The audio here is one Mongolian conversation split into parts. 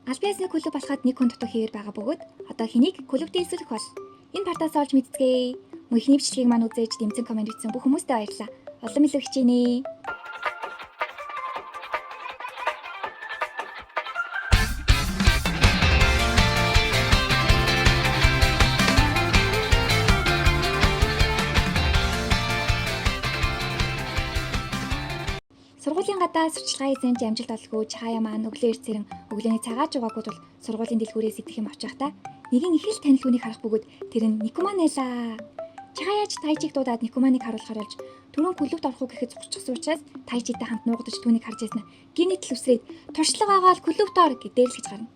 Аль биесний клуб болоход нэг хүн дутуу хийгэр байгаа бөгөөд одоо хэнийг клубт эсвэлэх бол энэ партаас олж мэдцгээе. Мөн ихний бичлэгийг маань үзээж дэмцэн комент бичсэн бүх хүмүүстээ баярлалаа. Улам илүү хичээнэ. Сургуулийн гадаа сурчлагын эзэнт амжилт олгүй Чахая маань өглөө эрт зэрэн өглөөний цагаач угаагууд бол сургуулийн дэлгүүрээс идэх юм авч байхдаа нэгэн их л танил хүнийг харах бөгөөд тэр нь Никуман байлаа. Чахаяч Тайчиг дуудаад Никуманыг харуулахаар болж түрүүн клубт орох уу гэхэд зогсчихсон учраас Тайчигтай хамт нуугдаж түүнийг харж байснаа гинэт л үсрээд туршлага агаал клубт ор гэдээ л гэж гарна.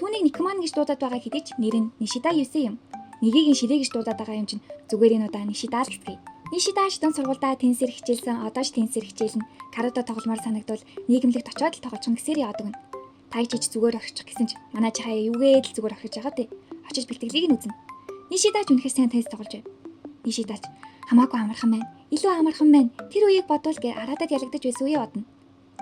Түүнийг Никуман гэж дуудаад байгаа хэдий ч нэр нь Нишида Юсэ юм. Нэгийг нь ширээ гэж дуудаад байгаа юм чинь зүгээр энэ удаа Нишида л гэцгээе. Нишидааш дон сургуультай теннисээр хичээлсэн, одоо ч теннисээр хичээлнэ. Карате тогломоор санагдвал нийгэмлэгт очиод л тоглочих гэсээр яадаг нь. Тайчиж зүгээр орчих гэсэн ч манай Чахая юугээд л зүгээр орхиж байгаа тий. Очиж бэлтгэлийг нь үзнэ. Нишидаач үнэхээр сайн теннис тоглож байна. Нишидаач хамаагүй амархан байна. Илүү амархан байна. Тэр үеийг бодвол гээ араадад ялагдаж байсан үе бодно.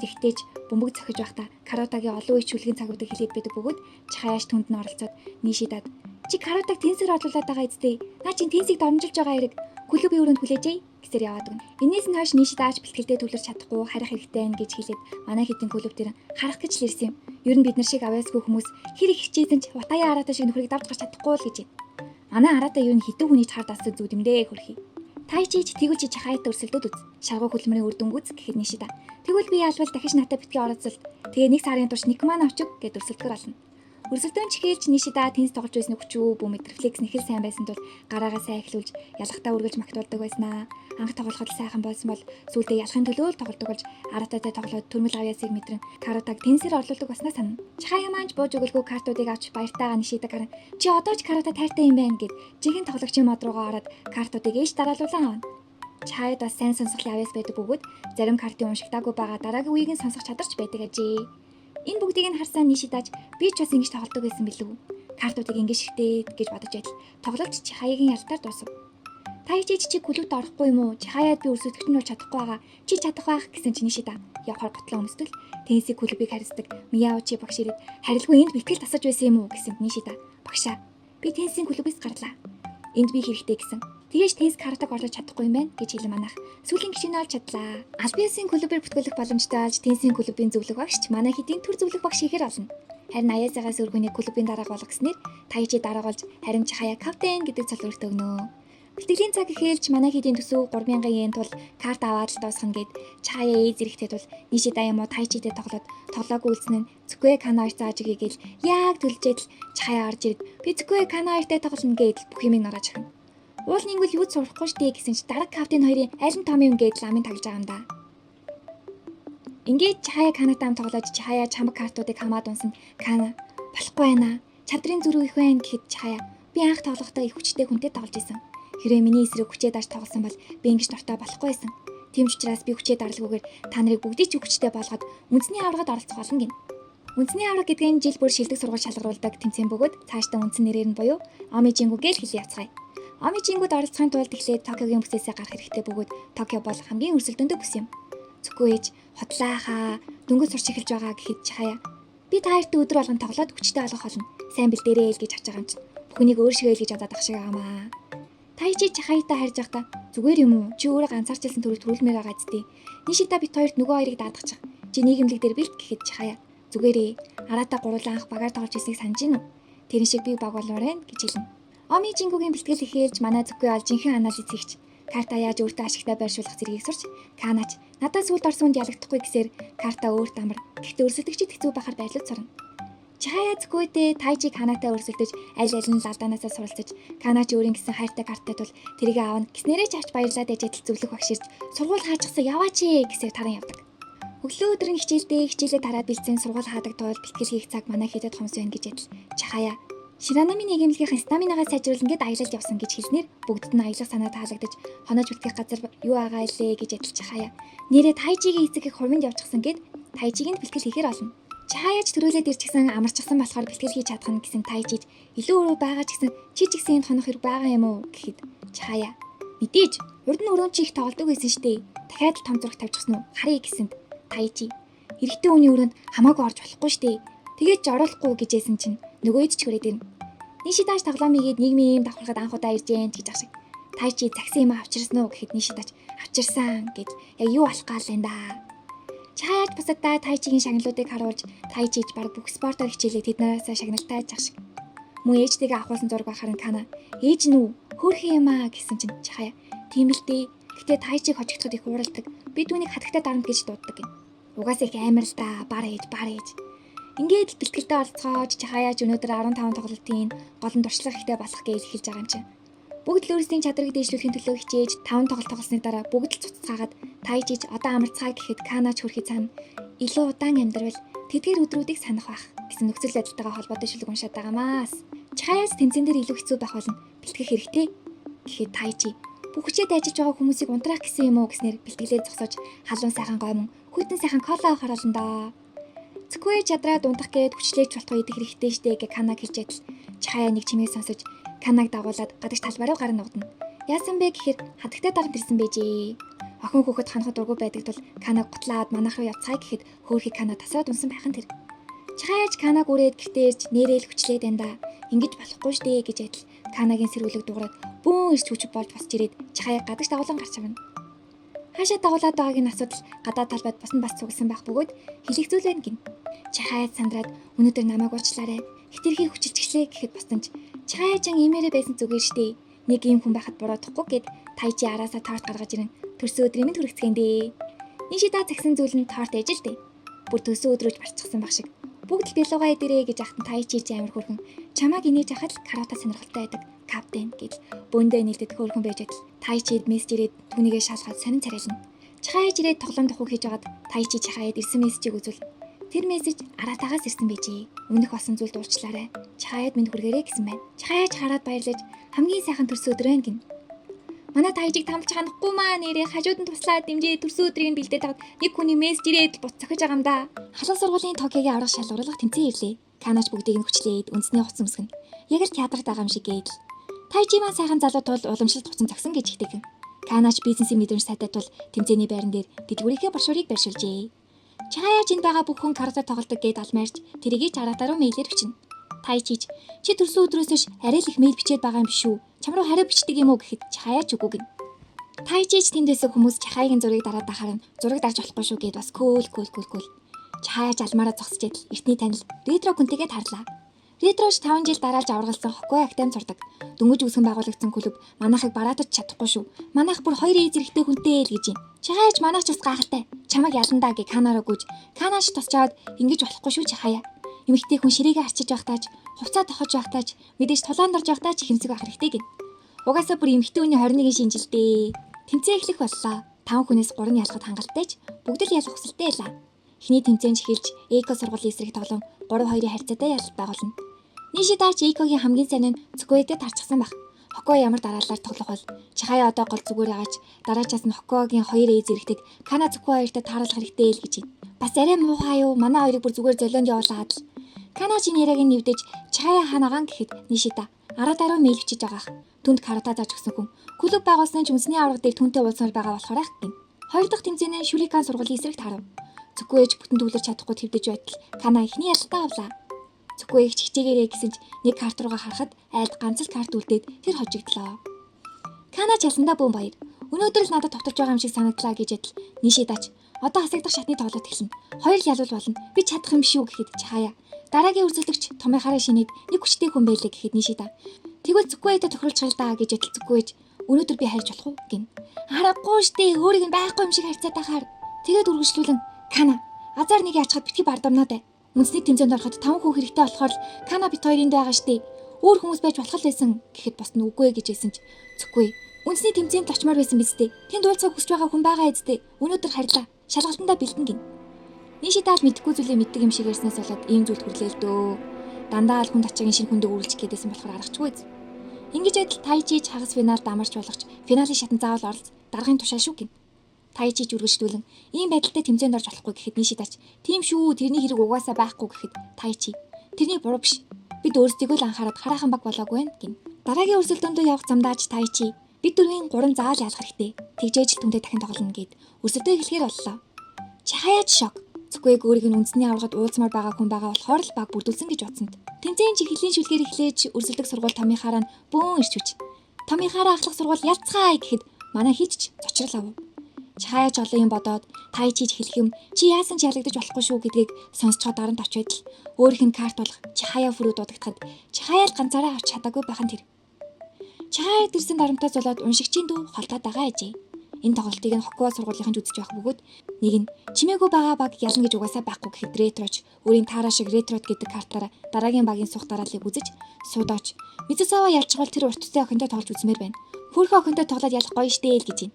Тэгтээж бөмбөг цохиж байхдаа каратагийн олон үе чүлгийн цагуудыг хэлээд байдаг бөгөөд Чахаяаш түнд нь оролцоод Нишидаад чи каратаг теннисээр орлуулад байгаа эцтэй. Наа чи теннисийг дормжилж байгаа хэрэг клубын өрөөнд хүлээжээ гэсээр яваад өгнө. Энээс нь хойш Нишидаач бэлтгэлдээ төвлөрч чадахгүй харах хэрэгтэй байна гэж хэлээд манай хэдэн клуб дээр харах гэж л ирсэн юм. Ер нь бид нар шиг авьяасгүй хүмүүс хэр их хичээсэн ч Ватая Арата шиг нөхрийг давж гарч чадахгүй л гэж байна. Манай Арата юу н хитэн хүний чаар дасдаг зүг юм дээ хөрхий. Тайчиж тэгвэл чи Чахаятай өрсөлдөд үз. Шаргуу хөдөлмөрийн үр дүнгүйц гэхэд Нишида. Тэгвэл би яалбал дахиж натаа битгий оролцол. Тэгээ нэг сарын турш Никуман авчиг гэд өрсөлдөхөр болно. Өрсөлдөөн чихээлж Нишида теннис тоглож байсныг хүчүү бүү мэд рефлекс нэг их сайн байсан тул гараагаа сайн эхлүүлж ялгахтаа үргэлж магтуулдаг байснаа. Анх тоглоход сайхан болсон бол сүүлдээ ялахын төлөө л тоглодог болж Арататай тоглоод төрмөл авьяасыг мэдрэн каратаг теннисээр орлуулдаг баснаа санана. Чахая маань бууж өгөлгүй картуудыг авч баяртайгаа Нишида гарan чи одоо ч карата тайртай юм байна гэд жинхэнэ тоглогчийн мод руугаа ороод картуудыг ээж дараалуулан авна. Чахаяд бас сайн сонсголын авьяас байдаг бөгөөд зарим картын уншигтаагүй байгаа дараагийн үеийг нь сонсох чадарч байдаг ажээ. Энэ бүгдийг нь харсан Нишидаач би ч бас ингэж тоглодог байсан билүү. Картуудыг ингэж шигтээд гэж бодож байтал тоглолт Чахаягийн ялтаар дуусав. Тайчиж чи клубт орохгүй юм уу? Чахаяад би өрсөлдөгч нь бол чадахгүй байгаа. Чи чадах байх гэсэн чи Нишида явахаар готлоо өмсдөл теннисийн клубыг харьцдаг Мияучи багш ирээд харилгүй энд бэлтгэл тасаж байсан юм уу гэсэн Нишида. Багшаа би теннисийн клубээс гарлаа. Энд би хэрэгтэй гэсэн. Тэгэж теннис каратаг орлож чадахгүй юм байна гэж хэлэн манайх. Сүүлийн гишүүнээ олж чадлаа. Альбиасийн клубээр бүртгүүлэх боломжтой олж теннисийн клубын зөвлөх багшч манай хэдийн төр зөвлөх багш ихээр олно. Харин аяасагаас өргөнийг клубын дарга болгосноор Тайчи дарга болж харин Чахая капитан гэдэг цол өртөө өгнө. Бэлтгэлийн цаг эхэлж манай хэдийн төсөв 3000 йен тул карт аваад л дуусгана гэд Чахая зэрэгтэй тул Нишида юм уу Тайчитэй тоглоод тоглоагүй үлснэ Цүкэ Канаи зааж игээл яг төлжээд л Чахая орж ирээд би Цүкэ Канаитай тоглоно гэд бүх юмыг нурааж ахна. Уул нэгвэл юу ч сурахгүй штэ гэсэн чи дараг капитан хоёрын аль нь том юм гээд ламын таглаж байгаа юм да. Ингээд Чахая Канатай хам тоглож Чахая чамаг картуудыг хамаад унсан Кана болохгүй байна. Чадрын зүрх их байна гэхэд Чахая би анх тоглохдоо их хүчтэй хүнтэй тоглож исэн. Хэрвээ миний эсрэг хүчээ дарж тоглосон бол би ингэж дуртай болохгүй байсан. Тийм ч учраас би хүчээ дарлгүйгээр та нарыг бүгдийг ч хүчтэй болгоод үндэсний аврагад оролцох болно гин. Үндэсний авраг гэдэг нь жил бүр шилдэг сургууль шалгаруулдаг тэмцээн бөгөөд цаашдаа үндсэн нэрээр нь буюу Омижингу гэж хэлээ явцгаая. Омижингуд оролцохын тулд эхлээд Токиогийн бүсээсээ гарах хэрэгтэй бөгөөд Токио бол хамгийн өрсөлдөндөг бүс юм. Зөвхөн ээж хотлаахаа дөнгөж сурч эхэлж байгаа гэхэд Чахая би та хоёрт өдөр болгон тоглоод хүчтэй олгох болно. Сайн бэлдээрэй л гэж хаж байгаа юм чинь. Бүхнийг өөр шигээ л гэж бодоод ах шиг аамаа. Тайчи Чахаятай харж байхдаа зүгээр юм уу? Чи өөрөө ганцаарчлсан төрөл төрүүлмээр байгаа зү. Нишида бит хоёрт нөгөө хоёрыг даадгачих. Чи нийгэмлэг дээр бэлт гэхэд Чахая зүгээрээ Арата гурлаа анх багаар тоглож ирснийг санаж гин үү? Тэрэн шиг би баг болоорой гэж хэлнэ. Омижингугийн бэлтгэл эхэлж манай Цүкэ ол жинхэнэ анализ хийгч карта яаж өөртөө ашигтай байршуулах зэргийг сурч Канач надад сүлд орсонд ялагдахгүй гэсээр карта өөрт амар гэхдээ өрсөлдөгчд хэцүү байхаар байрлаж сурна. Чахая Цүкэтэй Тайчи Канатай өрсөлдөж аль аль нь лалдаанасаа суралцаж Канач өөрийн гэсэн хайртай карттай тул тэрийг аавна гэснээрээ ч авч баярлаад дэжэдэл зөвлөх багш ирж сургууль хаачихсан яваач гэсээр таран явдаг. Өглөө өдрөн хичээлээ тараад бэлдсэн сургууль хаадаг тул бэлтгэл хийх цаг манай хэдэд хомс байна гэж адил Чахая Ширанамын нийгэмлэгийн стаминага сайжруулна гэд аялалд явсан гэж хэлснээр бүгдд нь аялах санаа таалагдаж хонож бүтгэх газар юу агаа илээ гэж адил Чахая нэрээ Тайчигийн эцэг их хурманд явчихсан гэд Тайчигийн бэлтгэл хийхээр олно. Чахаяч төрүүлээд ирчихсэн амарчсан болохоор бэлтгэл хийж чадах нь гэсэн Тайчиж илүү өрөө байгаа ч гэсэн чи ч гэсэн энд хонох хэрэг байгаа юм уу гэхэд Чахая мэдээж урд нь өрөөнд чи их тоглодог байсан штэ дахиад л том зураг тавьчихсан уу харъя гэсэнд Тайчи эрэгтэй хүний өрөөнд хамаагүй орж болохгүй штэ Тэгээд ч оруулахгүй гэжсэн чинь нөгөөд ч хүрээд ирнэ. Нишитач тоглоом игээд нийгмийн юм давхархад анх удаа ирж гэн гэж асуув. Тайчи загсан юм авчирсан уу гэхэд Нишитач авчирсан гэж яг юу болох гал энэ да. Чаяж бусадтай Тайчигийн шагналуудыг харуулж Тайчиж баг бүх спортоор хичээлээ тэднээс шагналтай зах шиг. Мөн ээжтэйгээ авахулсан зураг байхаар Кана ээж нь үү хөөрхөн юм аа гэсэн чинь Чая тийм л дээ. Гэтэ Тайчиг хожигдоход их ууралдаг. Би түүнийг хатагтай дарамт гэж дууддаг юм. Угаасаа их амар л да бар ээж. Ингээд бэлтгэлтэй орцгоож Чаяж өнөөдөр 15 тоглолтын голын туршлага ихтэй болох гэж хэлж байгаа юм чинь. Бүгд л өөрсдийн чадрыг дээшлүүлэхийн төлөө хичээж 5 тоглолт тоглосны дараа бүгд л цуцгаагаад Тайчиж одоо амарцгаа гэхэд Канач хөрхий цаана илүү удаан амьдрал тэдгээр өдрүүдийг санах байх гэсэн нөхцөл байдалтайгаа холбоотой шүлэг уншаад байгаамаас. Чаяж тэмцэн дээр илүү хэцүү байх болно бэлтгэх хэрэгтэй. Гэхэд Тайчи бүх хүчээр ажиллаж байгаа хүмүүсийг унтраах гэсэн юм уу гэснээр бэлтгэлээ зогсоож халуун сайхан гомон хүйтэн сайхан кола авахар болно доо. Цэквэ чадраад унтах гээд хүчлээж болохгүй идэх хэрэгтэй штэ гэ Канаг хэлж адил Чая нэг чимээ сонсож Канаг дагуулад гадагш талбай руу гарна нугдана. Яасан бэ гэхээр хатагтай дарамт ирсэн байжээ. Охин хүүхэд ханахад ургуу байдаг тул Канаг гутлаад манайх руу явцгаая гэхэд хөөхий Канаг тасаад унсан байх нь тэр. Чаяж Канаг үрээд гэртээ ирж нэрэл хүчлээд энэ ингэж болохгүй штэ гэж адил Канагийн сэрүүлэг дуурайд бүүн ирж хүч болж босч ирээд Чаяг гадагш дагуулan гарч авна. Хаашаа дагуулад байгааг нь асуудал гадаад талбайд босон бас цугсан байх бөгөөд хэлэх зүйл байна гин. Чаяж сандраад өнөөдөр намайг уучлаарай. Хитрхи хүчилчихлээ гэхэд боснож Чаяжан имээрээ байсан зүгээр штэ. Нэг юм хүн байхад буруудахгүй гэд Тайчи араасаа торт гаргаж ирэн төрсөн өдрийн минь хүрэгцгээндээ. Нишита цагсан зүйл нь торт ээжэлдэ. Бүр төсөө өдрөөж барчихсан баг шиг. Бүгд л бэлугаа идэрээ гэж ахтан Тайчи амар хөрхөн чамааг инээж ахад карата сонирхолтой байдаг капитан гэж бөөндөө нэлдэд хөрхөн байж адил Тайчид мессежээрээ түүнийгээ шалгаад сонин царайлна. Чаяж ирээд тоглоом дохуу хийж агаад Тайчи Чаяд ирсэн мессежийг үзвэл тэр мессеж аратаагаас ирсэн байжээ. Өмнөх болсон зүйлд уучлаарай. Чаяд минь хүргээрэй гэсэн байна. Чаяж хараад баярлаж хамгийн сайхан төрсөн өдөр байна гин. Манай Тайжиг тамлж ханахгүй маа нэрээ хажууд нь туслаад дэмжээ төрсөн өдрийг нь бэлдээд тагад нэг хүний мессеж ирээд буц цохиж байгаа юм да. Халуун сургуулийн Токиогийн аврах шалгуурлах тэмцээн ирлээ. Канач бүгдийг нь хүчлээд үндэсний хувцас өмсгөн. Яг л театрт байгаа юм шиг гээл. Тайжи маань сайхан залуу тул уламжлалт хувцас зогсон гэж ихдэг. Канач бизнесийн мэдрэмж сайтай тул тэмцээний байран дээр дэлгүүрийнхээ брошюрыг барьшуулжээ. Чаяж энд байгаа бүх хүн карате тоглодог гэд алмаарч тэрийг чаратаа руу мэйлээр бичнэ. Тайчиж чи төрсөн өдрөөс ш арай л их мэйл бичээд байгаа юм биш үү? Чам руу хариу бичдэг юм уу гэхэд Чаяж үгүй гин. Тайчиж тэнд байсан хүмүүс Чаягийн зургийг дараад ахаар нь зураг дарж болохгүй шүү гэд бас күүл. Чаяж алмаараа зогсож идэл эртний танил ретро хүнтэйгээ тарлаа. Ретрош 5 жил дараалж аврагалсан хоккой актем сурдаг. Дөнгөж үүсгэн байгуулагдсан клуб манайхыг бараатаж чадахгүй шүү. Манайх бүр 2 эз эрэхтэй хүнтэй л гэж юм. Чаяж манайч бас гайхалтай. Чамаг яландаа гэ Канараа гүйж. Канааш тусчаад ингэж болохгүй шүү Чаяа. Эмэгтэй хүн ширээгээ арчиж байхтаач, хувцаа тохож байхтаач, мэдээж тулаанд орж байхтаач хэмсэг байх хэрэгтэй гин. Угаасаа бүр эмэгтэй хүний 21-ийн шинжилдээ. Тэмцээн эхлэх боллоо. 5 хүнээс 3 нь ялахад хангалттай ч бүгд л ялах хүсэлтэй байлаа. Эхний тэмцээн эхэлж Эко сургуулийн эсрэг тоглоом 3-2-ийн харьцаатай ялалт байгуулна. Нишитач Экогийн хамгийн сайн нь Цукуэтэй тарчсан баг. Хоккой ямар дараалалаар тоглох бол Чаяа одоо гол зүгээр байгаач дараачаас нь Хоккогийн 2 эз эрэхтэйг Кана Цукуэ хоёртой тааруулах хэрэгтэй л гэж байна. Бас арай муухай юу? Манай хоёрыг бүр зүгээр золионд явуулаад л. Каначийн яриаг нь нэвдэж Чаяа ханагаан гэхэд Нишита аратаараа мэйл бичиж байгаах. Түнд карата зааж өгсөн хүн. Клуб байгуулсан ч үндэсний авраг дээр түнтэй уулзмаар байгаа болохоор ах гин. Хоёр дахь тэмцээний Шүрикан сургуулийн эсрэг таарав. Цукуэж бүтэн төвлөрч чадахгүй твдэж байтал Кана ихний ялтаа авлаа. Цукуэ их хичээгээрээ гэсэн ч нэг карт руугаа харахад айлд ганц л карт үлдээд тэр хожигдлоо. Кана чалсандаа бүүн баяр. Өнөөдөр л надад товтолж байгаа юм шиг санагдлаа гэж адил Нишитач одоо хасагдах шатны тоглолт эхэлнэ. Хоёр л ялуул болно. Би чадах юм шүү гэхэд Чаяа дараагийн өрсөлдөгч томьёохаараа шинээд нэг хүчтэй хүн байлээ гэхэд Нишита тэгвэл Цукуэтэй тохируулж чагалдаа гэж адил Цукуэж өнөөдөр би хайрж болох уу гин. Харахгүй штэ өөрийг нь байхгүй юм шиг харьцаад байхаар тэгээд үргэлжлүүлэн Кана азар нэг ячхад битгий бардамнаа дэ. Үндэсний тэмцээнд ороход 5 хүн хэрэгтэй болохоор л Кана бит хоёрын дээр байгаа штэ. Өөр хүмүүс байж болох л байсан гэхэд бас нүггүй гэж хэлсэн ч Цукуэ үндэсний тэмцээнд л очмоор байсан биз дээ. Тэнд уулзах хүсэж байгаа хүн байгаа эзтэй. Өнөөдөр харьлаа. Шалгалтандаа бэлдэн гин. Нишитаал мэдхгүй зүйлээ мэддэг юм шиг ярьснаас болоод ийм зүйл хүрлээ л дөө. Дандаа л хүн тачаагийн шинэ хүндээ үргэлжлэх гээдсэн болохоор аргачихгүй. Ингэж адил Тайчиж хагас финалд амарч болгоч финалийн шатанд заавал оролц даргын тушаа шүү гин. Тайчиж үргэлжлүүлэн ийм байдалтай тэмцээнд орж болохгүй гэхэд Нишитач тийм шүү тэрний хэрэг угаасаа байхгүй гэхэд Тайчи тэрний буруу биш. Бид өөрсдийгөө л анхаарал хараахан баг болоогүй байна гин. Дараагийн өрсөлдөөндөө явах замдаач Тайчи бид дөрвийн 3 заавал ялах хэрэгтэй. Тэгжээж л түнтэй дахин тоглоно гэд өрсөлдөө эхлэхээр боллоо. Чаяж шок. Цүквэг өөрийг нь үндэсний аврагад уулзмаар байгаа хүн байгаа болохоор л баг бүрдүүлсэн гэж бодсонд. Тэмцээн чихлийн шүлгээр эхлээж өрсөлдөх сургууль Томихаараа бөөн ирч хүч. Томихаараа ахлах сургууль ялцгаая гэхэд манай хийч зочрол ав. Чаяач олон юм бодоод тайчиж хэлэх юм чи яасан ч ялагдаж болохгүй шүү гэдгийг сонсцоод дарамт авч байтал өөрийнх нь карт болох чаяа фүрүү дуудагдахад чаяа л ганцаараа авч чадаагүй байхын тэр. Чаяа дэрсэн дарамтаас болоод уншигчийн дүү холдоод байгаа ажээ. Энэ тоглолтыг нь Хоккова сургуулийнхан ч үзэж байх бөгөөд нэг нь чимээгүй байгаа баг ялна гэж угаасаа байхгүй гэхэд ретроч өөрийн таараа шиг ретрот гэдэг картаараа дараагийн багийн суух дарааллыг үзэж суудаач Мицусава ялчгал тэр урт устай охинтой тоглож үзмээр байна. Хөөрхөн охинтой тоглоод ялах гоё штэ л гэж юм.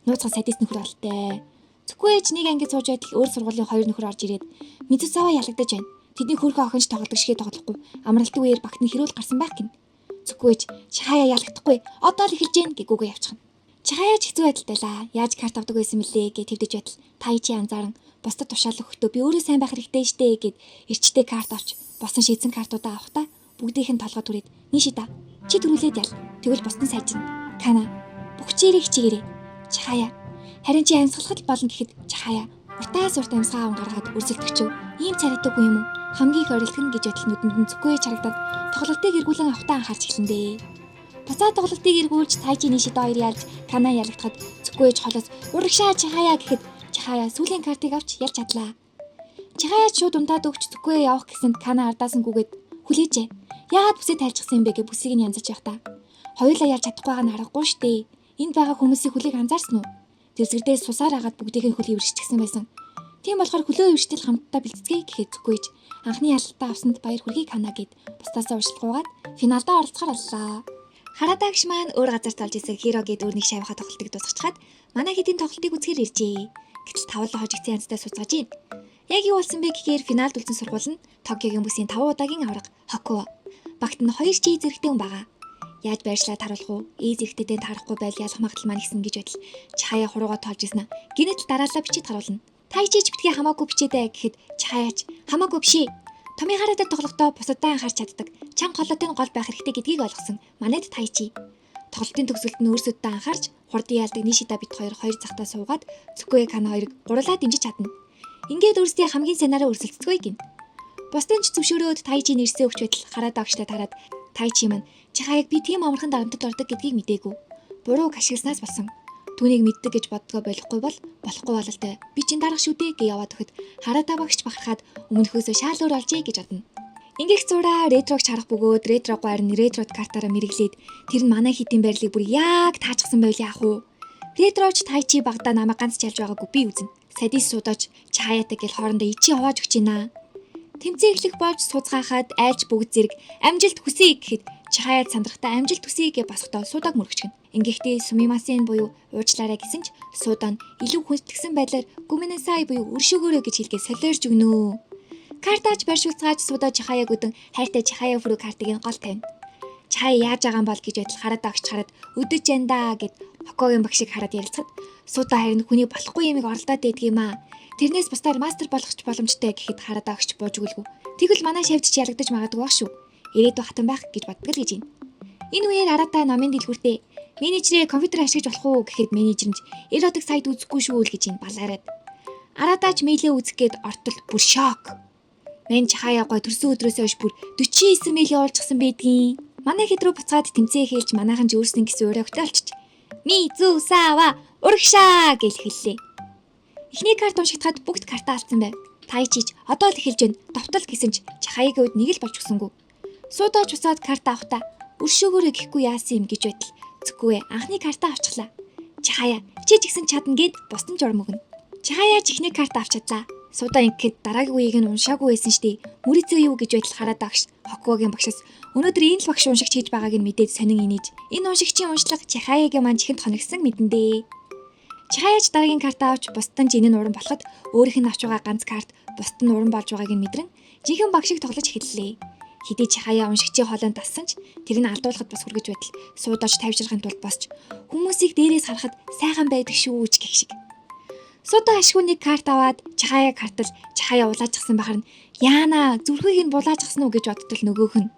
Нууцхан садист нөхөр алтай. Цүквэж нэг ангид сууж байтал өөр сургуулийн хоёр нөхөр орж ирээд Мицусава ялагдаж байна. Тэдний хөөрхөн охинч тоглодог шигээ тоглохгүй амралтын үеэр багт нь хэрүүл гарсан байх гин. Цүквэж чаяа ялагдахгүй одоо л эхэлж гин гээгүүгээ явчихна. Чаяач хэцүү байдалтайлаа. Яаж карт авдаг байсан мөлий гэж твдэж байтал тайчи анзааран бусдад тушаал өгөхдөө би өөрөө сайн байх хэрэгтэй штэ гэд эрчтэй карт авч босон шийдсэн картуудаа авахдаа бүгдийнх нь толгой түрээд нишида чи төрүүлээд ял. Тэгвэл бусдын сайжин. Кана бүх чирийг хичээгээрэй. Чаяа харин чи амьсгалахад болно гэхэд чаяа уртаас урт амьсгаа аван гаргаад өрсөлдөгчөв. Ийм царайтай хүн юм уу? Хамгийн их орилдох гэж байтал нүдэнд нь зүггүй чарагдаад тоглолтыг эргүүлэн авахтаа анхаарч эхлэндээ. Буцаа тоглолтыг эргүүлж тайчи нишида хоёр ялж кана ялагдахад зүггүйж холоос урагшаа чаяа гэхэд чаяа сүүлийн картыг авч ялж чадлаа. Чаяа шууд унтаад өгч зүггүй явах гэсэнд кана ардаасан гүгээд хүлээжээ. Яагаад бүсээ тайлчихсан юм бэ гэж бүсийг нь янзаж явахдаа. Хоёулаа ялж чадахгүй байгаа нь аргагүй штэ. Энд байгаа хүмүүсийн хөлийг анзаарсан уу? Дэвсгэрдээ сусаар агаад бүгдийг нь хөлийг өвөрчихсэн байсан. Тийм болохоор хөлөө өвөрчтөл хамтдаа бэлтгэе гэхэд зүггүйж анхны ялалтаа авсанд баяр хүргэе кана гэд бусдаасаа уршилгуугаад финалдаа оролцохоор боллоо. Харадагш маань өөр газарт олж исэн хиро гэд өөрний шавьха тоглолтыг дуусгачаад манай хэдийн тоглолтыг үзэхээр иржээ. Гэтэл тавлаа хожигдсан янзтай суцгааж ийн. Яг юу болсон бэ гэхээр финалд үлдсэн сургууль нь Токиогийн бүсийн 5 удаагийн авраг Хоккова. Багт нь 2 чи зэрэгтэй хүн байгаа. Яаж байршлаад харуулах уу? Зэрэгтэйдээ таарахгүй байл ялах магадлал маань ихсэн гэж байтал чаяа хуруугаа тоолж ирсэн. Гинэт дараалал бичиж харуулна. Тайчиж битгий хамаагүй бичээдэ гэхэд чаяач хамаагүй бишээ. Томихаараа дээр тоглохдоо бусадаа анхаарч чаддаг. Чанга голоотын гол байх хэрэгтэй гэдгийг ойлгосон. Манайд тайчи. Тоглолтын төгсгөлд нь өөрсөддөө анхаарч хурдан яалдаг нишида бит хоёр захтаа суугаад цүквэ кана хоёрыг гурлаа дэмжиж чадна. Ингээд өөрсдийн хамгийн санаараа өрсөлдцгөө гин. Бусдын ч зөвшөөрөөд тайчи нэрсээ өгч байтал хараад агштай тараад тайчи маань чаяаг би тийм амархан дарамтад ордог гэдгийг мдээгүй. Буруу ашигласнаас болсон. Түүнийг мэддэг гэж боддгоо болохгүй бололтой. Би чин дарах шүү дээ гэж яваад өгөхөд хараа багш бахархаад өмнөхөөсөө шаал өөр олжээ гэж бодно. Ингээх зураа ретрог харах бөгөөд ретрог байрны ретрод картаараа мэрэглээд тэр нь манай хитийн байрлалыг бүр яг таачсан байл яах вэ? Ретроч тайчи багада намайг ганц чалж байгаагүй би үзэн. Садис судаж чаяатай гэл хоорондоо ичи хувааж өгч ийна. Тэмцээн эхлэх болж суцгаахад айлч бүгд зэрэг амжилт хүсье гэхэд чаяад сандрахтаа амжилт хүсье гэж босгодоо судаг мөрөгчгөн. Ингэхдээ сумимасын буюу уучлаарай гэсэн ч суудан илүү хүндэтгсэн байдлаар гүмэнэсай буюу өршөөгөөрэй гэж хэлгээд солиорж өгнө. Картаач барьшуулцгааж суудаа чаяаг өдөн хайртай чаяа фүрүү картыг нь гол тавина. Чаяа яаж байгаа юм бол гэж байтал хараад агч хараад өдөж яндаа гэд Хоккогийн багшийг хараад ярилцахад суудаа харин хүний болохгүй юмыг оролдоод байдаг юм аа. Тэрнээс бусдаар мастер болгоч боломжтой гэхэд хараад агч бууж өгөлгүй. Тэгвэл манай шавьд ч ялагдаж магадгүй байх шүү. Ирээдүй хатан байх гэж боддог л гэж юм. Энэ үеэр Аратаа номын дэлгүүртээ менежерээ компьютер ашиглаж болох уу гэхэд менежер нь эротик сайт үзэхгүй шүү л гэж юм балаарад. Аратаач мэйлээ үзэх гээд ортол бүр шок. Мен чаяа гой төрсөн өдрөөсөө хойш бүр 49 мэйл явуулчихсан байдгийн. Манай хэд рүү буцаад тэмцээн хэлж манайхан ч өөрснөө гэсэн өрөө өгтөлчих. Мицусава урагшаа гэж хэллээ. Эхний карт уншигдахад бүгд картаа алдсан байв. Тайчиж одоо л эхэлж байна. Давтал гэсэн ч чаяагийн үед нэг л болж өгсөнгүү. Суудаач усаад карта авахта өршөөгөөрөө гэхгүй яасан юм гэж байтал зүггүй анхны картаа авчихлаа. Чаяа чи ч гэсэн чадна гэд бусдын журам өгнө. Чаяа ч ихний карта авч чадлаа. Суудаа ингэхэд дараагийн үеийг нь уншаагүй байсан штий. Мөрицөө юу гэж байтал хараад багш Хоккогийн багшаас өнөөдөр энэ л багш уншигч хийж байгааг нь мэдээд сонин инээж энэ уншигчийн уншлага чаяагийн маань чихэнд хоногсон мэдэндээ. Чаяач дараагийн картаа авч бусдын жинэн уран болоход өөрийнх нь авч байгаа ганц карт бусдад нь уран болж байгааг нь мэдрэн жинхэнэ багшиг тоглож эхэллээ. Хэдий чаяа уншигчийн хоолойнд тассан ч тэр нь алдуулахад бас хүргэж байтал суудаж тавьжрахын тулд босч хүмүүсийг дээрээс харахад сайхан байдаг шүү ч гэх шиг. Суудаа ашгүй нэг карт аваад чаяа картал чаяа улаажчихсан бахар нь яана зүрхийг нь булаажчихсан уу гэж бодтол нөгөөх нь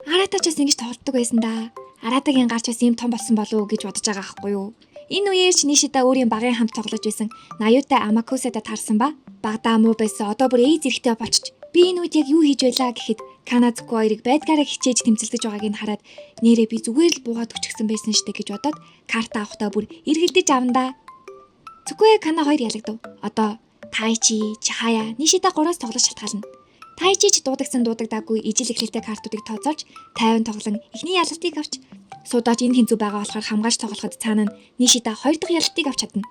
Аратаач бас ингэж тоглодог байсан да. Аратагийн гарч бас ийм том болсон болов уу гэж бодож байгаа байхгүй юу? Энэ үеэр ч Нишида өөрийн багын хамт тоглож байсан Наюутай Амакусатай таарсан ба Багадаа муу байсан одоо бүр эй зэрэгтэй болчих. Би энэ үед яг юу хийж байлаа гэхэд Каназуко хоёрыг байдгаараа хичээж тэмцэлдэж байгааг нь хараад нэрээ би зүгээр л буугаад өчгсөн байсан штэ гэж бодоод карта авахдаа бүр эргэлдэж авандаа. Зүггүй Кана хоёр ялагдав. Одоо Тайчи, Чихая, Нишита 3-аас тоглож шалтгаална. Тайчи ч дуудагсан дуудагдаагүй ижил эхлэлтэй картуудыг тооцоолж 50 тоглон эхний ялалтыг авч Судаач энэ хинцүү байгаа болохоор хамгаалж тоглоход цаана нь Нишита 2 дахь ялалтыг авч чадна.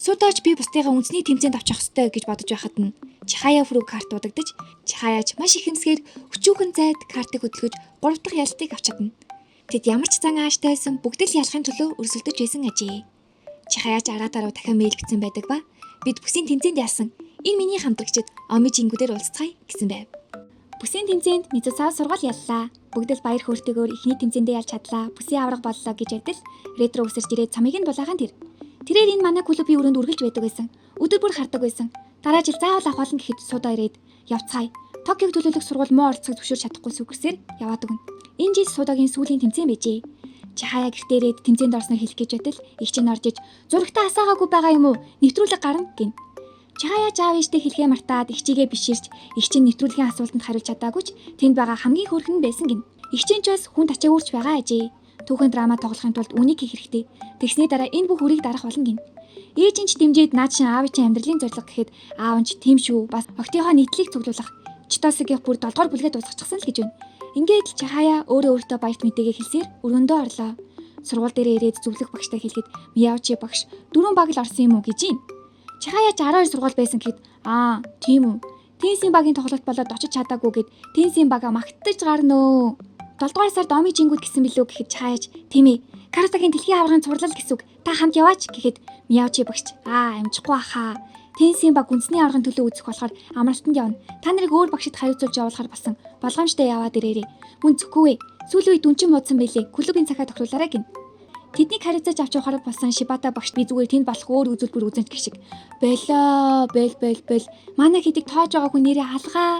Судаач би бусдыгаа үндэсний тэмцээнд авчих ёстой гэж бодож байхад нь Чихая фрүү карт дуудагдаж Чихаяч маш их хэмсгээр өчүүхэн зайд картыг хөдөлгөж 3 дахь ялалтыг авч чадна. Тэд ямар ч зан ааштай байсан бүгд л ялахын төлөө өрсөлдөж байсан ажээ. Чихаяч араатаа руу дахин мэйл бичсэн байдаг ба бид бүсийн тэмцээнд ялсан. Энэ миний хамтрагчид Оми жингүүдээр уулзцгаая гэсэн байв. Бүсийн тэмцээнд Мицусаа сургал яллаа. Бүгд л баяр хөөртэйгээр эхний тэмцээндээ ялж чадлаа. Бүсийн авраг боллоо гэж ядал ретро үсэрч ирээд цамыг нь булаахан тэр. Тэрээр энэ манай клубын өрөөнд үргэлж байдаг байсан. Өдөр бүр хардаг байсан. Дараа жил заавал авахлан гэхэд суудаа ирээд явцгаая. Токиог төлөөлөх сургууль муу оролцоход зөвшөөрч чадахгүй сүгэрсээр яваад өгнө. Энэ жил суудагийн сүүлийн тэмцээн байжээ. Чихая гэртээ ирээд тэмцээнд орсноо хэлэх гэж байтал их чинь орж иж зурагтаа асаагаагүй байгаа юм уу? Нэвтрүүлэг гарна гин. Чихая жаав иштэй хэлхээ мартаад их чигээ биширч их чинь нэвтрүүлгийн асуултанд хариулж чадаагүй ч тэнд байгаа хамгийн хөөрхөн байсан гин. Их чинь ч бас хүн тачаагүйрч байгаа ажээ. Түүхэн драма тоглохын тулд үнийг хийх хэрэгтэй. Тэгсний дараа энэ бүх үрийг дарах болно гин. Ээж нь ч дэмжиж наад шин аав чинь амьдралын зорилго гэхэд аав нь ч тийм шүү. Бас октийнхоо нийтлийг цуглуулах. Читосгийн бүр 7 дугаар бүлгээ дуусгачихсан л гэж байна. Ингээд л Чихая өөртөө баярт мэдээгээ хэлсээр өрөөндөө орлоо. Сургууль дээрээ ирээд зөвлөх багштай хэлэхэд Мияучи багш 4 баг л орсон юм уу гэж юм. Чихая ч 12 сургууль байсан гэхэд тийм үү. Тенсийн багийн тоглолт болоод очиж чадаагүй гэд Тенсийн бага магтаж гарнөө. 7 дугаар сард Оми жингүүд гэсэн билүү гэхэд Чихаяч тийм ээ. Каратагийн дэлхийн аваргын цуглал гэсүг. Та хамт яваач гэхэд Мияучи багш амжихгүй ахаа. Тенсийн баг үндэсний аваргын төлөө үзэх болохоор амралтанд явна. Та нарыг өөр багшид хариуцуулж явуулахар болсон. Болгоомжтой яваад ирээрэй. Мөн зөвхөө сүүлийн үед дүнчин муудсан байлээ. Клубын цагаа тохируулаарай гин. Тэднийг хариуцаж авч явахаар болсон Шибата багш би зүгээр тэнд болох өөр үзүүлбэр үзэнч гэх шиг. Болоо, бэл. Манай хэдийг тоож байгаа хүн нэрээ алгаа.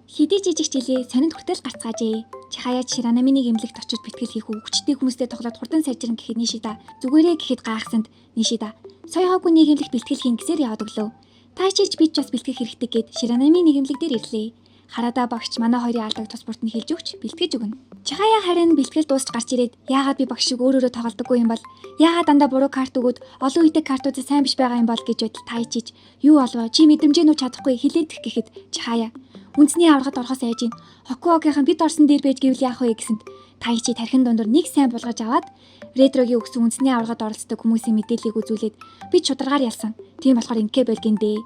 Хэдий жижиг жилээ сонинд хүртэл гарцгаажээ. Чихаяч Ширанаминийг эмнэлэгт очиж бэлтгэл хийх хүчтэй хүмүүстэй тоглоод хурдан сайжран гэхэд Нишита зүгээрээ гэхэд гайхсанд Нишита соёхоогүй нэг эмнэлэгт бэлтгэл хийн гэсээр яваад өглөө. Тайчиж бид ч бас бэлтгэх хэрэгтэй гэд Ширанами нэг эмнэлэг дээр ирлээ. Харада багч манай хоёрын алдаг тус бүрт нь хэлж өгч бэлтгэж өгнө. Чихая харин бэлтгэл дуусч гарч ирээд яагаад би багш шиг өөрөөрөө тоглодоггүй юм бол яагаад дандаа буруу карт өгөөд олон үедээ картууд сайн биш байгаа юм бол гэж байтал Тайчиж юу олвоо чи мэдрэмжээ нүч чадахгүй хилээдэх гэхэд Чихая үндэсний аврагад орохоос айж ин Хокуогийнхан бид орсон дээр байж гэвэл яах вэ гэсэнд Тайчи тархин дундуур нэг сайн булгаж аваад ретрогийн өгсөн үндэсний аврагад оролцдог хүмүүсийн мэдээллийг үзүүлээд бид шударгаар ялсан. Тийм болохоор инкэ болгондээ.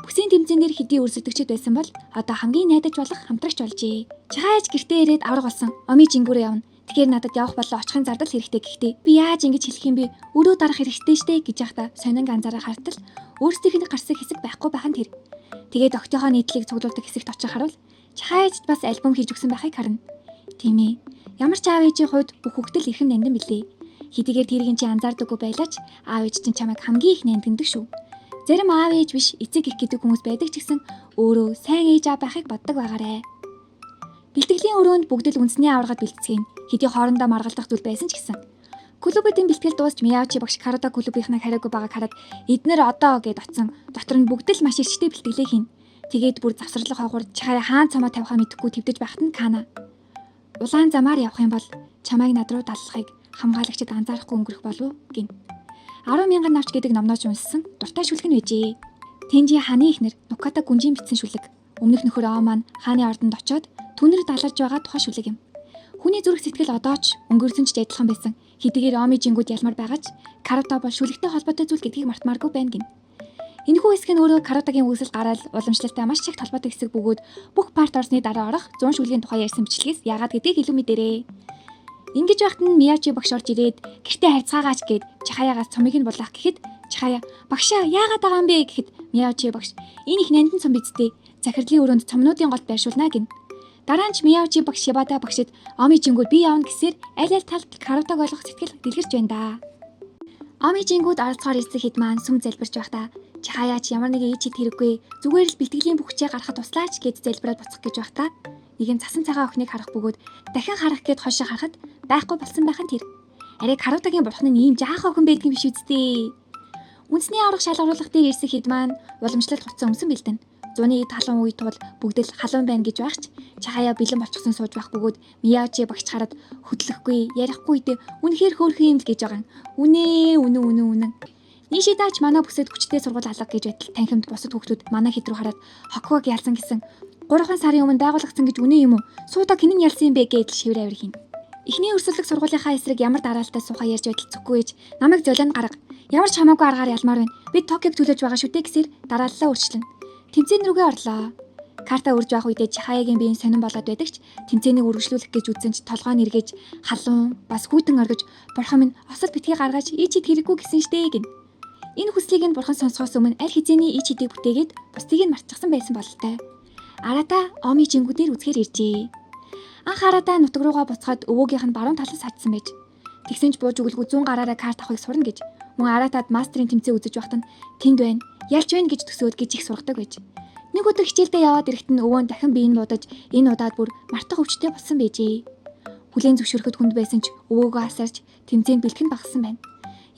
Бүсийн тэмцээнээр хэдий өрсөлдөгчд байсан бол одоо хамгийн найдаж болох хамтрагч болжээ. Чихаяч гэртээ ирээд авраг болсон. Оми жингүүрээ явна. Тэгэхээр надад явах болоо очихын зардал хэрэгтэй гэхдээ би яаж ингэж хэлэх юм бэ? Өрөө дарах хэрэгтэй штэ гэж яхта сонин ганцаараа хартал өөрсдийнх нь гарсан хэсэг байхгүй байханд тэр. Тэгээд октийнхоо нийтлийг цуглуулдаг хэсэгт очих харуул Чихаяч бас альбом хийж өгсөн байхыг харна. Тийм ээ. Ямар ч аав ээжийн хувьд бүх хүүхдэл эрхэм нандин билээ. Хэдийгээр тэрийг чи анзаардаггүй байлаач аав ээж чинь чамайг хамгийн их нандиндаг шүү. Зарим аав ээж биш эцэг их гэдэг хүмүүс байдаг ч гэсэн өөрөө сайн ээж аав байхыг боддог байгаарэ. Бэлтгэлийн өрөөнд бүгд л үндэсний аваргад бэлтгэн хэдий хоорондоо маргалдах зүйл байсан ч гэсэн. Клубын бэлтгэл дуусч Мияучи багш карата клубийнхнаа хариагүй байгааг хараад эднэр одоо гэд оцсон. Дотор нь бүгд л маш эрчтэй бэлтгэлээ хийн. Тэгээд бүр завсарлах хойгуур Чихая хаан цамаа тавихаа мэдэхгүй твдэж байхад нь Кана. Улаан замаар явах юм бол чамайг над руу даллахыг хамгаалагчид анзаарахгүй өнгөрөх болов гин. 10,000 навч гэдэг номнооч унссан дуртай шүлэг нь байжээ. Тэнжи хааны ихнэр Нуката гүнжийн бичсэн шүлэг. Өмнөх нөхөр Аа маань хааны ордонд очоод түнэр даларж байгаа тухай шүлэг юм. Хүний зүрх сэтгэл одоо ч өнгөрсөн ч адилхан байсан. Хэдийгээр Оми жингүүд ялмар байгаа ч карата бол шүлэгтэй холбоотой зүйл гэдгийг мартмааргүй байна гин. Энэхүү хэсэг нь өөрөө каратагийн үүсэл гараал уламжлалтай маш их холбоотой хэсэг бөгөөд бүх парт орсны дараа орох 100 шүлгийн тухай ярьсан бичлэгээс яагаад гэдгийг илүү мэдэрээ. Ингэж байхад нь Мияучи багш орж ирээд гэртээ харьцаагаач гээд Чихаяагаас цомыг нь булаах гэхэд Чихая багшаа яагаад байгаа юм бэ гэхэд Мияучи багш энэ их нандин цом бидтэй захирлын өрөөнд цомнуудын голд байршуулна гин. Дараа нь Мияучи багш Шибата багшид Оми жингүүд би явна гэсээр аль аль талд каратаг ойлгох сэтгэл дэлгэрч байна да. Оми жингүүд оролцохоор ирсэн хэд маань сүм залбирч байхдаа Чихаяч ямар нэг ээжид хэрэггүй зүгээр л бэлтгэлийн бүхчээ гарахад туслаач гэд залбираад буцах гэж байхдаа нэгэн цасан цагаан охиныг харах бөгөөд дахин харах гээд хойшоо харахад байхгүй болсон байхын тэр. Ариг каратагийн бурхан нь ийм жаахан охин байдгийн биш үсттэй. Үндэсний аврах шалгаруулах дээр ирсэн хэд маань уламжлалт хуцсан өмсөн бэлдэн. Зуны эд халуун үе тул бүгд л халуун байна гэж байгч Чахая бэлэн болчихсон сууж байх бөгөөд Мияочи багч хараад хөдлөхгүй ярихгүй дэ үнэхээр хөөрхөн юм л гэж байгаа. Үнэн. Нишидаач манай бүсэд хүчтэй сургууль алга гэж байтал танхимд бусад хүүхдүүд манай хэд рүү хараад хокког ялсан гэсэн 3 сарын өмнө байгуулагдсан гэж үнэн юм уу? Суудаа хинэн ялсан юм бэ гэдэл шивэр авир хийн. Эхний өрсөлдөх сургуулийнхаа эсрэг ямар дараалтай сухаа ярьж байтал зүггүй ээж намайг золион гарга. Ямар ч хамаагүй аргаар ялмаар байна. Би Токиог төлөөж байгаа шүү дээ гэсээр дарааллаа өөрчлөн. Тэмцээн рүүгээ орлоо. Карта үрж байх үедээ Чахаягийн биеийн сонирн болоод байдаг ч тэмцээнийг үргэлжлүүлэх гэж үзсэн ч толгой нэргэж халуун бас хүйтэн оргиж бурхан минь осол битгий гаргаж ичид хэрэггүй гэсэн штэ гин. Энэ хүслийг нь бурхан сонсохоос өмнө аль хэзээний ичидийг бүтээгээд бусдыг нь мартчихсан байсан бололтой. Арата Оми жингүүдээр үзэхээр иржээ. Анх Арата нутаг руугаа буцаад өвөөгийнх нь баруун талаас хатсан байж. Тэгсэн ч бууж өгөлгүй 100 гараараа карт авахыг сурна гэж. Мөн Аратад мастерын тэмцээн үзэж байхад нь тэнд байна. Ялч байна гэж төсөөд гэж их сургадаг байж. Нэг өдөр хичээлдээ яваад ирэхэд нь өвөө дахин биеийг будаж энэ удаад бүр мартах өвчтэй болсон байжээ. Хүлээн зөвшөөрөхөд хүнд байсан ч өвөөгөө асарч тэмцээнд бэлтгэн багсан байна.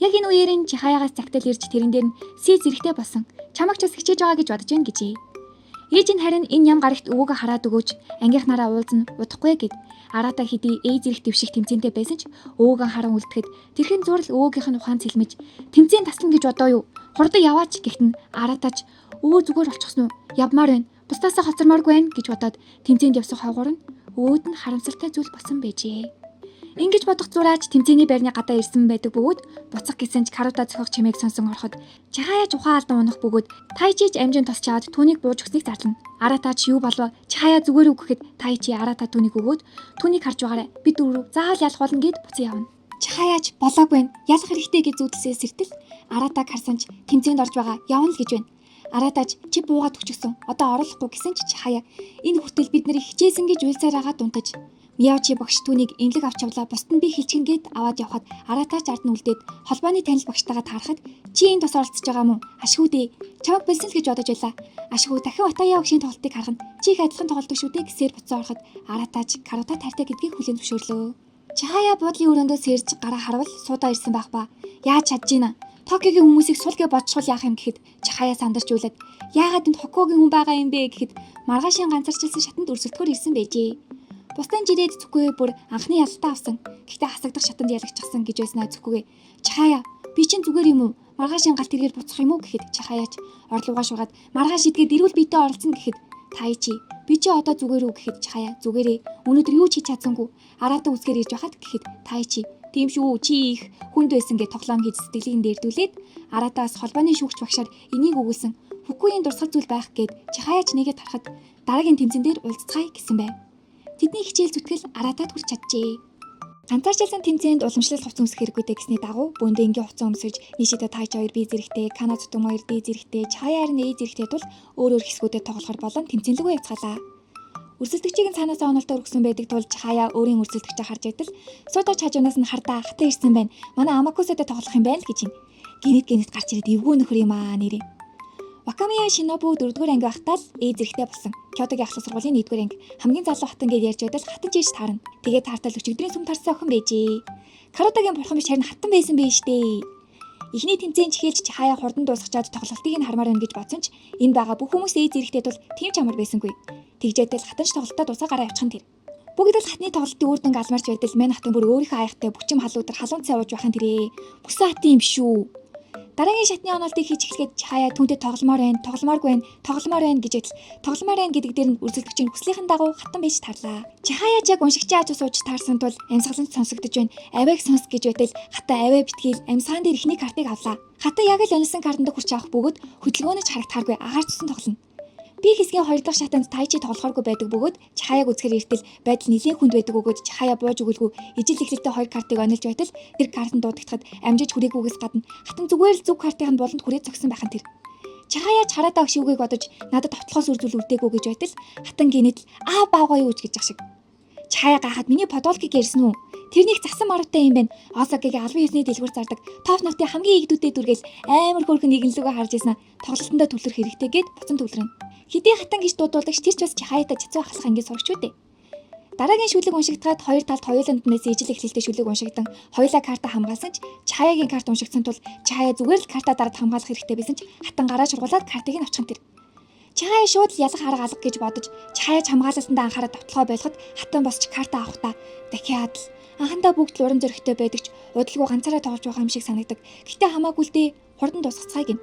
Яг энэ үеэр нь Чахаягаас цагтал ирж тэрэн дээр нь сий зэрэгтэй болсон. Чамайг ч бас хичээж байгаа гэж бодож байна гэжээ. Ээж нь харин энэ ям гарагт өвөөгөө хараад өгөөч ангийнхнараа уулзна удахгүй гэд Арата хэдий зэрэг дэвших тэмцээнтэй байсан ч өвөөгөө харан үлдэхэд тэрхэн зурл өвөөгийнх нь ухаан цэлмэж тэмцээн таслана гэж бодоо юу? Хурдан яваач гэхтэн Аратач өвөө зүгээр болчихсон уу? Явмаар байна. Бусдаасаа хоцормооргүй байна гэж бодоод тэмцээнд явсан хойгоор нь өвөөд нь харамсалтай зүйл болсон байжээ. Ингэж бодох зураач тэмцээний байрны гадаа ирсэн байдаг бөгөөд буцах гэсэн ч Карута зохиох чимээг сонсон ороход Чахаяч ухаан алдан унах бөгөөд Тайчиж амжин тосч аваад түүнийг бууж өгснийг зарлана. Аратач юу болов? Чахая зүгээр үг гэхэд Тайчи Арата түүнийг өгөөд түүнийг харж байгаарай. Би дөрөв заавал ялах болно гэд буцан явна. Чахаяч болоогүй байна. Ялах хэрэгтэй гэж зүудэлсээ сэртэл Аратаг харсан ч тэмцээнд орж байгаа явна л гэж байна. Аратач чи буугаад өгчихсөн. Одоо оруулахгүй гэсэн ч Чахая энэ хүртэл бид нарыг хичээсэн гэж уйлсаар байгаа дунтаж Мияочи багш түүнийг инлэг авч явлаа. Бусд нь би хэлчихнэ гэд аваад явхад Аратач ард нь үлдээд холбооны танил багштайгаа таарахад чи энэ тус оролцож байгаа мó? Ашгүй дээ. Чамайг бэлсэн л гэж бодож байлаа. Ашгүй дахин Ватаяа багшийн тоглолтыг харахад чи их адилхан тоглолдог шүү дээ гэсээр буцаа ороход Аратач Карута таартай гэдгийг хүлээн зөвшөөрлөө. Чахая буудлын өрөөндөө сэрж гараа харвал суудаа ирсэн байх ба. Яаж чадж гинэ? Токиогийн хүмүүсийг сулгээ бодчихвол яах юм гэхэд Чахая сандарч уйлаад яагаад энд Хоккогийн хүн байгаа юм бэ гэхэд маргаашийн ганцаарчилсан шатанд өрсөлдөхөөр ирсэн байжээ. Бусдын жирээд зүггүй бүр анхны ялалтаа авсан. Гэхдээ хасагдах шатанд ялагчсан гэж байснаа зүггүй. Чахая би чинь зүгээр юм уу? Маргаашийн галт тэргээр буцах юм уу гэхэд Чахаяч орлуугаа шугаад маргааш идгээд эрүүл биетэй оролцсон гэхэд Тайчи би чи одоо зүгээр үү гэхэд Чахая зүгээрээ өнөөдөр юу ч хийж чадсангүй. Арата үсгээр ирж байхад гэхэд Тайчи тийм шүү чи их хүнд байсан гэж тоглоом хийж сэтгэлийн дээрдүүлээд Аратаас холбооны шүүгч багшаар энийг өгүүлсэн. Фукуийн дурсгал зүйл байх гээд Чахаяч нэгэд харахад дараагийн тэмцээн дээр уулзцгаая гэсэн байв. Тэдний хичээл зүтгэл Аратад хүрч чаджээ. Ганцаарчилсан тэмцээнд уламжлалт хувцас өмсөх хэрэггүйтэй гэсний дагуу бөөндөө ингийн хувцас өмсөж Нишида Тайч 2 бие зэрэгтэй, Кана Цутум 2 дие зэрэгтэй, Чахая харин A зэрэгтэй тул өөр хэсгүүдэд тоглохоор болон тэмцээнлэгөө явцгаалаа. Өрсөлдөгчийг нь цаанаасаа онолтоор өгсөн байдаг тул Чахая өөрийн өрсөлдөгчийг харж байтал суудаа чажуунаас нь хардаа хатаа ирсэн байна. Манай Амакусотой тоглох юм байна л гэж юм. Гинэт гарч ирээд эвгүй нөхөр юм аа нэрээ. Вакамия Шинобу 4-р анги байхдаа л A зэрэгтэй болсон. Кёотогийн ахлах сургуулийн 1-р анги хамгийн залуу хатан гэж ярьж байтал хатан жийж таарна. Тэгээд таартал өчигдрийн сүм тарсан охин байжээ. Карутагийн бурхан биш харин хатан байсан байж штэ. Эхний тэмцээн чихэлж Чахая хурдан дуусгачаад тоглолтыг нь хармаар байна гэж бодсон ч энэ байгаа бүх хүмүүс A зэрэгтэй тул тийм ч амар байсангүй. Тэгжээдэл хатанч тоглолтоо дуусаа гараа явчихсан тэр. Бүгд л хатны тоглолтын үр дүнг алмарч байтал мань хатан бүр өөрийнхөө аяхтай бүчим халуудар халуун цай ууж байхын тэрээ. Бүсэн хатын юм шүү. Дараагийн шатны онолтыг хийж эхлэхэд Чахая түүнтэй тогломоор байна гэж байтал тогломоор байна гэдэг дээр нь өрсөлдөгчийн хүслийнхэн дагуу хатан байж тарлаа. Чахая яг уншигчаа аж сууж таарсан тул амьсгаланд сонсогдож байна. Авиг сонс гэж байтал хата аваа битгийл амьсгаан дээр ихний картыг авлаа. Хата яг л онлсон картанд хүрч авах бөгөөд хөдөлгөөнөж харагдахааргүй агаар цусан тоглоно. Би хэсгийн 2 дахь шатанд Тайчи тоглохооргүй байдаг бөгөөд Чахаяг үзэхээр иртэл байдал нэлээд хүнд байдаг бөгөөд Чахая бууж өгөлгүй ижил эхлэлтэй 2 картыг онилж байтал тэр картанд дуудагдахад амжиж хүрээгүйгээс гадна хатан зүгээр л зөв картын болонд хүрээд зогсон байхan тэр. Чахая чараатай агш үгийг бодож надад товтлохоос үржүүл үлдээгүй гэж байтал хатан гинэт баага юу гэж ах шиг. Чахая гахад миний подолкиг ярьсан уу? Тэрнийг засан маруутай юм байна. Осакигийн 19-ний дэлгүүр зардаг топ навтын хамгийн игдүүдэд дүргээл амар хөөрхөн нэгэнлүгөө харж ийснэ. Тоглолтондоо төвлөрөх хэрэгтэй гэд буцан төвлөрнө. Хэдий хатан гэж дуудуулдаг ч тэр ч бас Чахаятай цэцүү ахлах ангийн сурагч үү дээ. Дараагийн шүлэг уншигдахад хоёр талд хоёуланд нээс ижил эхлэлтэй шүлэг уншигдан хоёулаа карта хамгаалсан ч Чаяагийн карт уншигдсан тул Чаяа зүгээр л картаа дараад хамгаалах хэрэгтэй байсан ч хатан гараа шургуулад картыг нь авчихсан тэр. Чаяа шууд л ялах арга алга гэж бодож Чаяач хамгаалсандаа анхаарал тавталгаа байлгахад хатан босч карта авахдаа дахиад л анхандаа бүгд л уран зоригтой байдаг ч удалгүй ганцаараа тоглож байгаа юм шиг санагдаг. Гэтэ хамаагүй л дээ хурдан дуусгацгаая гин.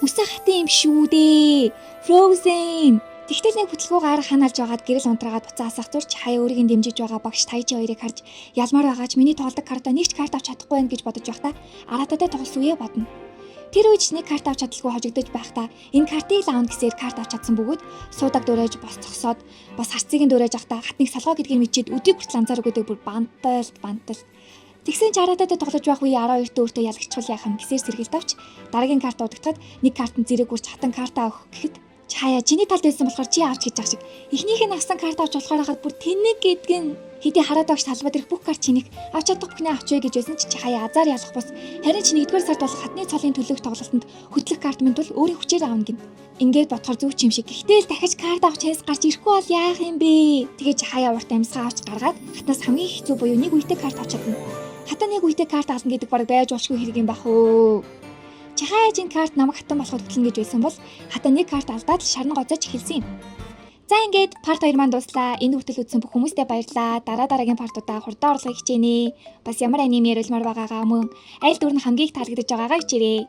Үсээ хатан юм шүү дээ. Frozen. Тэгтэл нэг хөтөлбөр гарах ханаалж байгаад гэрэл унтраагаад буцаа асах зурч Чаяа өөрийг нь дэмжиж байгаа багш Тайжи хоёрыг харж ялмаар байгаач миний тоолдог картаа нэг ч карт авч чадахгүй байх гэж бодож байхдаа аратаатай тоглосон үе бодно. Тэр үед нэг карт авч чадалгүй хожигдож байхдаа энэ картыг л аавна гэсээр карт авч чадсан бөгөөд суудаг дуурайж бос цогсоод бас харцыг нь дуурайж байхдаа хатныг салгаа гэдгийг мэдчихэд өдрийг хүртэл анзаарах гэдэг бүр бантал. Тэгсэн чаратаатай тоглож байх үе 12-т өөртөө ялагчвал яах юм гэсээр сэргэлт авч дараагийн карт удагдахад нэг картын зэрэг үрж хатан картаа өгөх гэхэд Чаяа чиний талд байсан болохоор чи авч гэж байгаа шиг. Эхнийх нь авсан карт авч болохоор хахад бүр тэнэг гэдг нь хэдий хараад багш талбад ирэх бүх карт чинийх авч чадах бүхнээ авчвэ гэж байсан ч Чаяа азар ялах бус. Харин чи 1-р сард болох хатны цолын төлөвлөх тоглолтод хөтлөх карт минь бол өөрийн хүчээр аавна гин. Ингээд бодохоор зүг юм шиг. Гэхдээ л дахиж карт авах чанс гарч ирэхгүй бол яах юм бэ? Тэгээд Чаяа урт амьсгаа авч гаргаад хатнаас хамгийн хэцүү буюу нэг үедээ карт авч чадна. Хатаа нэг үедээ карт авна гэдэг баг байж болшгүй хэрэг юм бах өө. Чаяагийн карт намайг хатан болоход хөтлөн гэж байсан бол хатаа нэг карт алдаад шарн гоцооч эхэлсэн юм. За ингээд парт 2 маань дуслаа. Энэ хүртэл үзсэн бүх хүмүүстээ баярлалаа. Дараагийн партуудаа хурдан орлохыг хичээнэ. Бас ямар анime ярилмаар байгаагаа мөн аль дүр нь хамгийн их таалагдж байгаагаа хичээрээ.